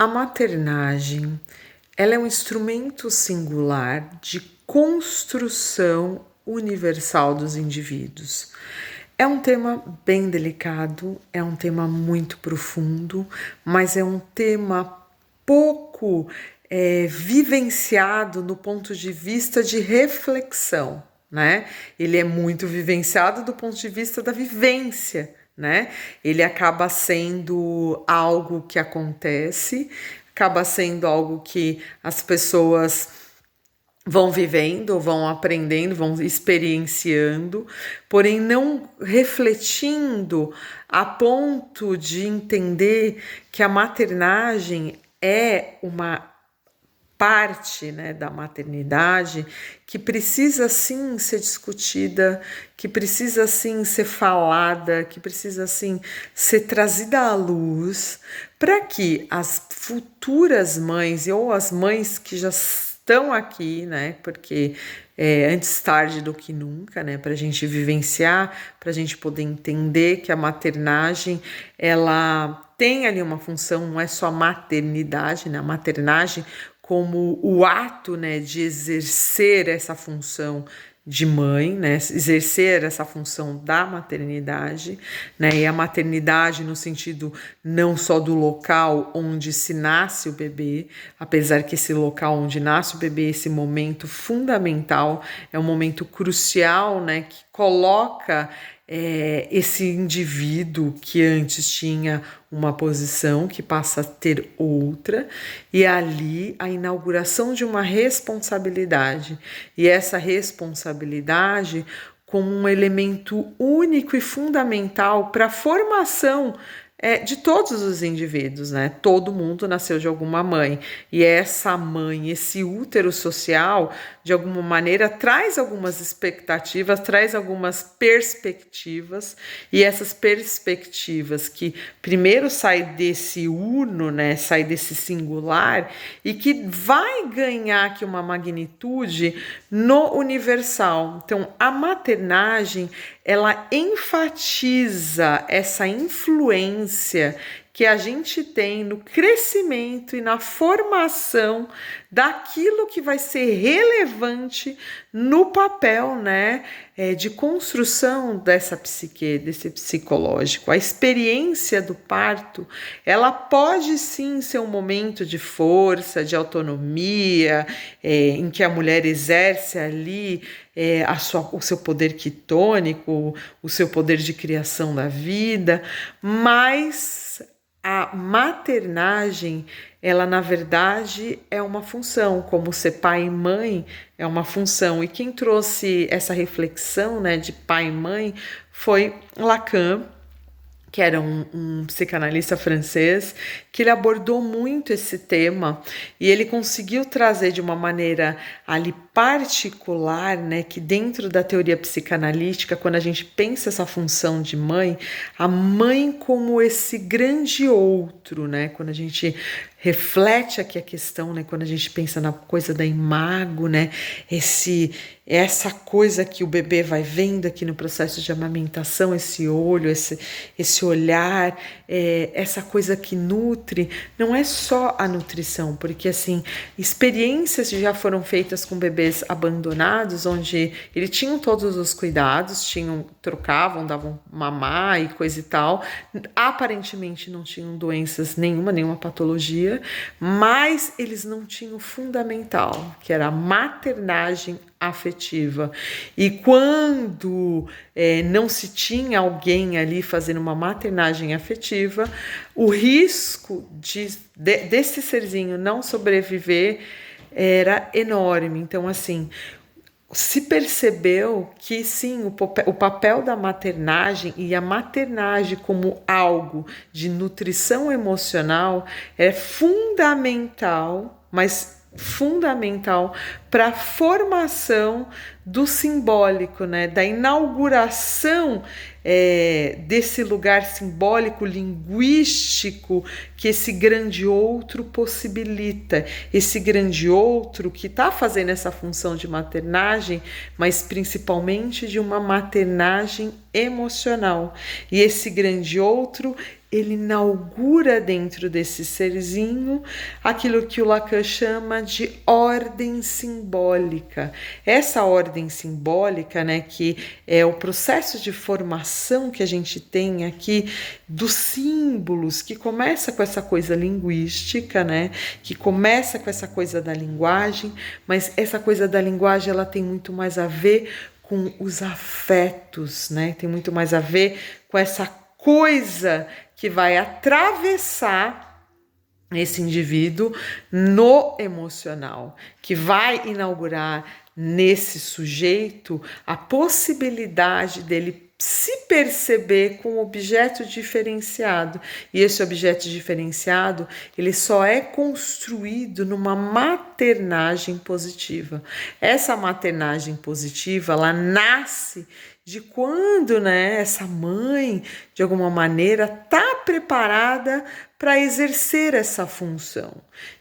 A maternagem, ela é um instrumento singular de construção universal dos indivíduos. É um tema bem delicado, é um tema muito profundo, mas é um tema pouco vivenciado no ponto de vista de reflexão, né? Ele é muito vivenciado do ponto de vista da vivência, né? Ele acaba sendo algo que acontece, acaba sendo algo que as pessoas vão vivendo, vão aprendendo, vão experienciando, porém não refletindo a ponto de entender que a maternagem é uma parte, né, da maternidade que precisa sim ser discutida, que precisa sim ser falada, que precisa sim ser trazida à luz, para que as futuras mães ou as mães que já estão aqui, né, porque antes tarde do que nunca, né, para a gente vivenciar, para a gente poder entender que a maternagem, ela tem ali uma função, não é só a maternidade, né, a maternagem como o ato, né, de exercer essa função de mãe, né, exercer essa função da maternidade, né, e a maternidade no sentido não só do local onde se nasce o bebê, apesar que esse local onde nasce o bebê, esse momento fundamental, é um momento crucial, né, que coloca esse indivíduo que antes tinha uma posição que passa a ter outra, e ali a inauguração de uma responsabilidade, e essa responsabilidade como um elemento único e fundamental para a formação de todos os indivíduos, né? Todo mundo nasceu de alguma mãe, e essa mãe, esse útero social, de alguma maneira, traz algumas expectativas, traz algumas perspectivas, e essas perspectivas que primeiro sai desse uno, né? Sai desse singular, e que vai ganhar aqui uma magnitude no universal. Então, a maternagem, ela enfatiza essa influência que a gente tem no crescimento e na formação daquilo que vai ser relevante no papel, né, de construção dessa psique, desse psicológico. A experiência do parto, ela pode sim ser um momento de força, de autonomia, em que a mulher exerce ali o seu poder quitônico, o seu poder de criação da vida, mas a maternagem, ela na verdade é uma função, como ser pai e mãe é uma função. E quem trouxe essa reflexão, né, de pai e mãe foi Lacan, que era um psicanalista francês, que ele abordou muito esse tema e ele conseguiu trazer de uma maneira ali particular, né, que dentro da teoria psicanalítica, quando a gente pensa essa função de mãe, a mãe como esse grande outro, né, quando a gente reflete aqui a questão, né, quando a gente pensa na coisa da imago, né, essa coisa que o bebê vai vendo aqui no processo de amamentação, esse olho, esse olhar, essa coisa que nutre, não é só a nutrição, porque assim, experiências já foram feitas com bebês abandonados, onde eles tinham todos os cuidados, trocavam, davam mamar e coisa e tal, aparentemente não tinham doenças nenhuma patologia, mas eles não tinham o fundamental, que era a maternagem afetiva. E quando não se tinha alguém ali fazendo uma maternagem afetiva, o risco desse serzinho não sobreviver era enorme. Então, assim, se percebeu que sim, o papel da maternagem e a maternagem como algo de nutrição emocional é fundamental, mas fundamental para a formação do simbólico, né? Da inauguração desse lugar simbólico, linguístico que esse grande outro possibilita, esse grande outro que está fazendo essa função de maternagem, mas principalmente de uma maternagem emocional. E esse grande outro, ele inaugura dentro desse serzinho aquilo que o Lacan chama de ordem simbólica. Essa ordem simbólica, né, que é o processo de formação que a gente tem aqui dos símbolos, que começa com essa coisa linguística, né, que começa com essa coisa da linguagem, mas essa coisa da linguagem ela tem muito mais a ver com os afetos, né, tem muito mais a ver com essa coisa que vai atravessar esse indivíduo no emocional, que vai inaugurar nesse sujeito a possibilidade dele se perceber com um objeto diferenciado. E esse objeto diferenciado, ele só é construído numa maternagem positiva. Essa maternagem positiva, ela nasce de quando, né, essa mãe, de alguma maneira, está preparada para exercer essa função.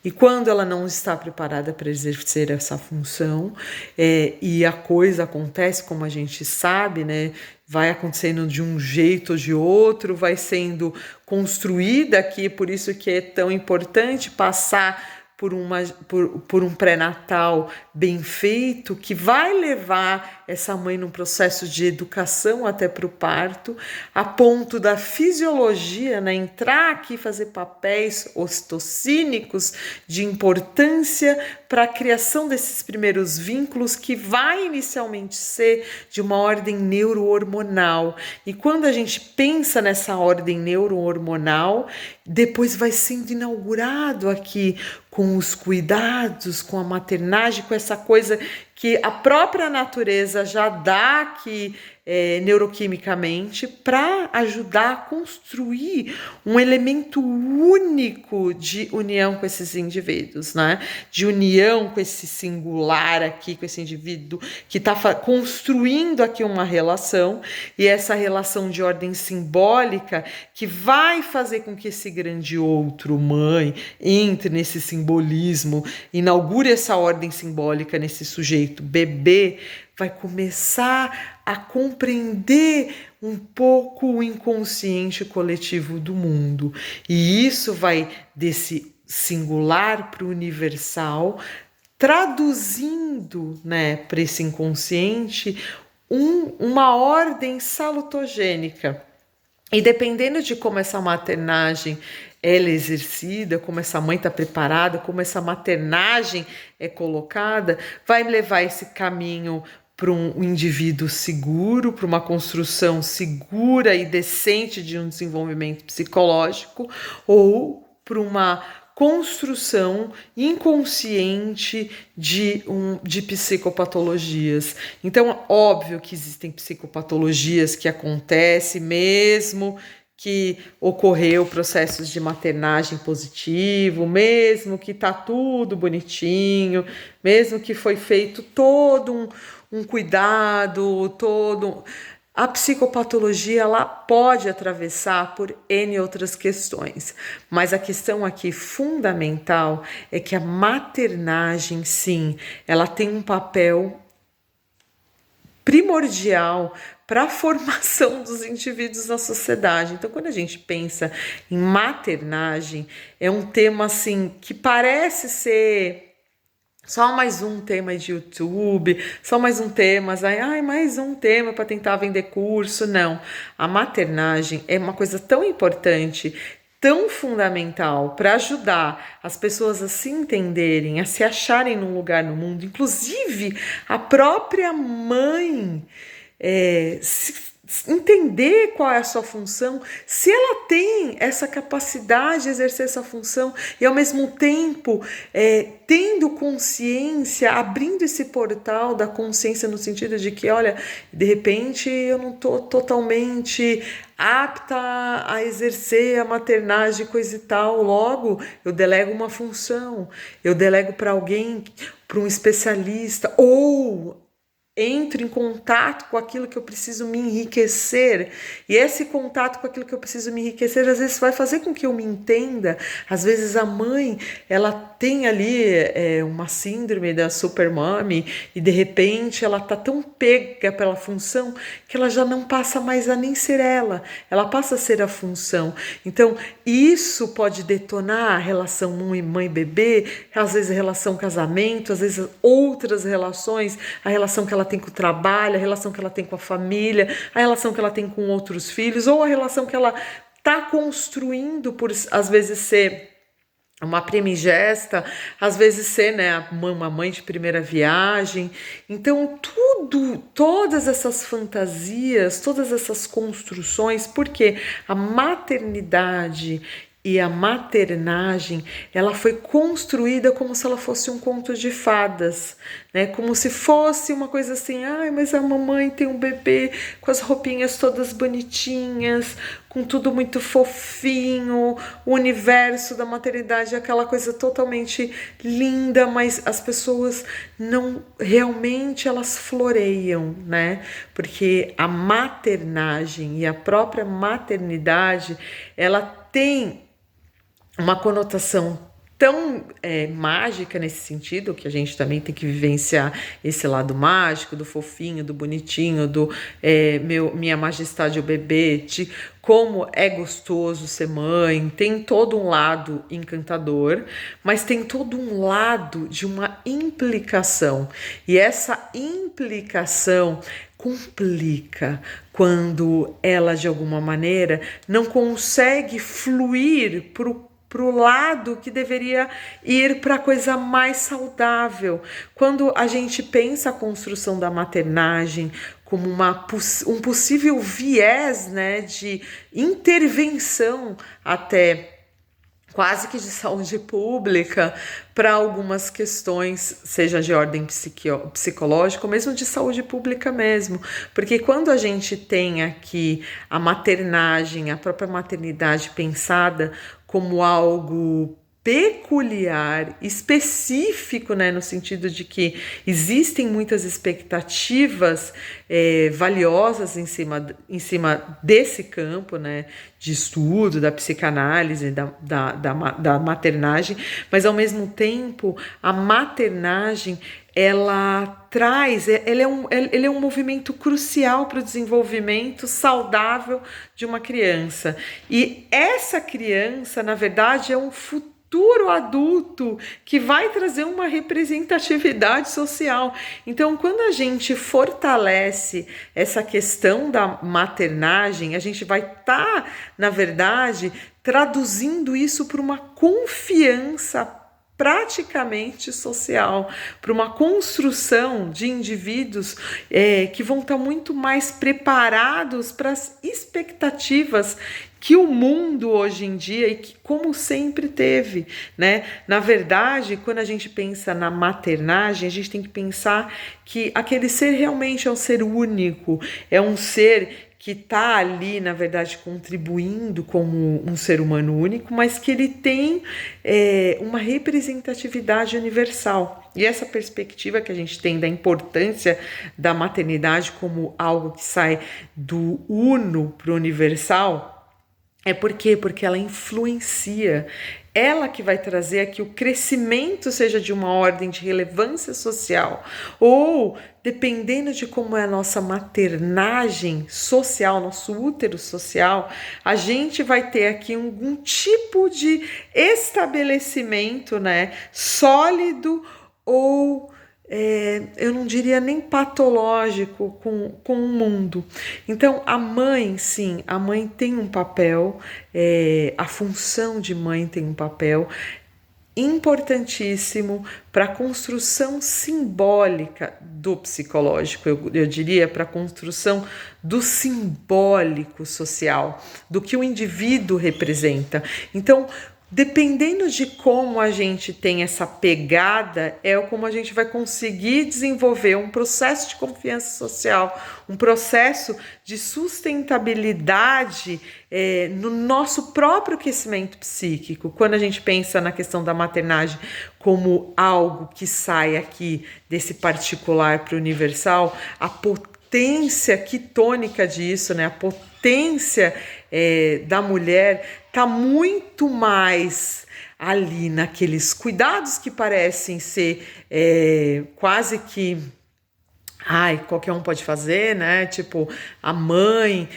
E quando ela não está preparada para exercer essa função, e a coisa acontece, como a gente sabe, né, vai acontecendo de um jeito ou de outro, vai sendo construída aqui, por isso que é tão importante passar por um pré-natal bem feito, que vai levar essa mãe num processo de educação até para o parto, a ponto da fisiologia, né, entrar aqui e fazer papéis ocitocínicos de importância para a criação desses primeiros vínculos, que vai inicialmente ser de uma ordem neurohormonal. E quando a gente pensa nessa ordem neurohormonal, depois vai sendo inaugurado aqui com os cuidados, com a maternagem, com essa coisa que a própria natureza já dá aqui neuroquimicamente para ajudar a construir um elemento único de união com esses indivíduos, né? De união com esse singular aqui, com esse indivíduo que está construindo aqui uma relação, e essa relação de ordem simbólica que vai fazer com que esse grande outro, mãe, entre nesse simbolismo, inaugure essa ordem simbólica nesse sujeito, bebê, vai começar a compreender um pouco o inconsciente coletivo do mundo. E isso vai desse singular para o universal, traduzindo, né, para esse inconsciente uma ordem salutogênica. E dependendo de como essa maternagem ela é exercida, como essa mãe está preparada, como essa maternagem é colocada, vai levar esse caminho para um indivíduo seguro, para uma construção segura e decente de um desenvolvimento psicológico, ou para uma construção inconsciente de psicopatologias. Então, óbvio que existem psicopatologias que acontecem mesmo que ocorreu processos de maternagem positivo, mesmo que tá tudo bonitinho, mesmo que foi feito todo um cuidado, todo... A psicopatologia ela pode atravessar por N outras questões, mas a questão aqui fundamental é que a maternagem, sim, ela tem um papel primordial para a formação dos indivíduos na sociedade. Então, quando a gente pensa em maternagem, é um tema assim que parece ser só mais um tema de YouTube, só mais um tema, mais um tema para tentar vender curso. Não, a maternagem é uma coisa tão importante, tão fundamental para ajudar as pessoas a se entenderem, a se acharem num lugar no mundo, inclusive a própria mãe entender qual é a sua função, se ela tem essa capacidade de exercer essa função e ao mesmo tempo tendo consciência, abrindo esse portal da consciência no sentido de que, olha, de repente eu não estou totalmente apta a exercer a maternagem, coisa e tal, logo eu delego uma função, eu delego para alguém, para um especialista, ou entro em contato com aquilo que eu preciso me enriquecer, e esse contato com aquilo que eu preciso me enriquecer às vezes vai fazer com que eu me entenda. Às vezes a mãe, ela tem ali uma síndrome da supermommy e de repente ela tá tão pega pela função que ela já não passa mais a nem ser ela passa a ser a função. Então isso pode detonar a relação mãe-bebê, às vezes a relação casamento, às vezes outras relações, a relação que ela tem com o trabalho, a relação que ela tem com a família, a relação que ela tem com outros filhos, ou a relação que ela está construindo por às vezes ser uma primigesta, às vezes ser, né, uma mãe de primeira viagem. Então todas essas fantasias, todas essas construções, porque a maternidade e a maternagem, ela foi construída como se ela fosse um conto de fadas, né? Como se fosse uma coisa assim, ai, mas a mamãe tem um bebê com as roupinhas todas bonitinhas, com tudo muito fofinho, o universo da maternidade é aquela coisa totalmente linda, mas as pessoas não realmente elas floreiam, né? Porque a maternagem e a própria maternidade, ela tem uma conotação tão mágica nesse sentido, que a gente também tem que vivenciar esse lado mágico, do fofinho, do bonitinho, do minha majestade o bebê, de como é gostoso ser mãe. Tem todo um lado encantador, mas tem todo um lado de uma implicação, e essa implicação complica quando ela de alguma maneira não consegue fluir para o lado que deveria ir para a coisa mais saudável. Quando a gente pensa a construção da maternagem como um possível viés, né, de intervenção até quase que de saúde pública para algumas questões, seja de ordem psicológica ou mesmo de saúde pública mesmo, porque quando a gente tem aqui a maternagem, a própria maternidade pensada como algo peculiar, específico, né, no sentido de que existem muitas expectativas valiosas em cima desse campo, né, de estudo, da psicanálise, da maternagem, mas ao mesmo tempo a maternagem ela traz, ele é um movimento crucial para o desenvolvimento saudável de uma criança, e essa criança, na verdade, é um futuro adulto que vai trazer uma representatividade social. Então, quando a gente fortalece essa questão da maternagem, a gente vai estar, na verdade, traduzindo isso para uma confiança praticamente social, para uma construção de indivíduos que vão estar muito mais preparados para as expectativas que o mundo hoje em dia e que como sempre teve, né? Na verdade, quando a gente pensa na maternagem, a gente tem que pensar que aquele ser realmente é um ser único, é um ser que está ali, na verdade, contribuindo como um ser humano único, mas que ele tem uma representatividade universal. E essa perspectiva que a gente tem da importância da maternidade como algo que sai do uno para o universal, por quê? Porque ela influencia, ela que vai trazer aqui o crescimento, seja de uma ordem de relevância social, ou dependendo de como é a nossa maternagem social, nosso útero social, a gente vai ter aqui algum tipo de estabelecimento, né, sólido ou eu não diria nem patológico com o mundo. Então, a mãe, sim, a mãe tem um papel, a função de mãe tem um papel importantíssimo para a construção simbólica do psicológico, eu diria, para a construção do simbólico social, do que o indivíduo representa. Então, Dependendo de como a gente tem essa pegada, é como a gente vai conseguir desenvolver um processo de confiança social, um processo de sustentabilidade no nosso próprio crescimento psíquico. Quando a gente pensa na questão da maternagem como algo que sai aqui desse particular para o universal, a potência quitônica disso, né? A potência da mulher está muito mais ali naqueles cuidados que parecem ser quase que qualquer um pode fazer, né? Tipo, a mãe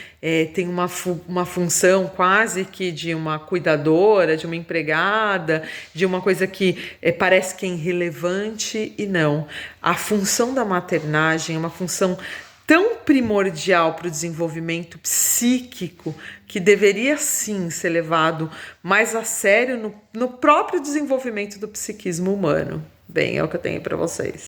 tem uma função quase que de uma cuidadora, de uma empregada, de uma coisa que parece que é irrelevante, e não. A função da maternagem é uma função tão primordial para o desenvolvimento psíquico que deveria sim ser levado mais a sério no próprio desenvolvimento do psiquismo humano. Bem, é o que eu tenho para vocês.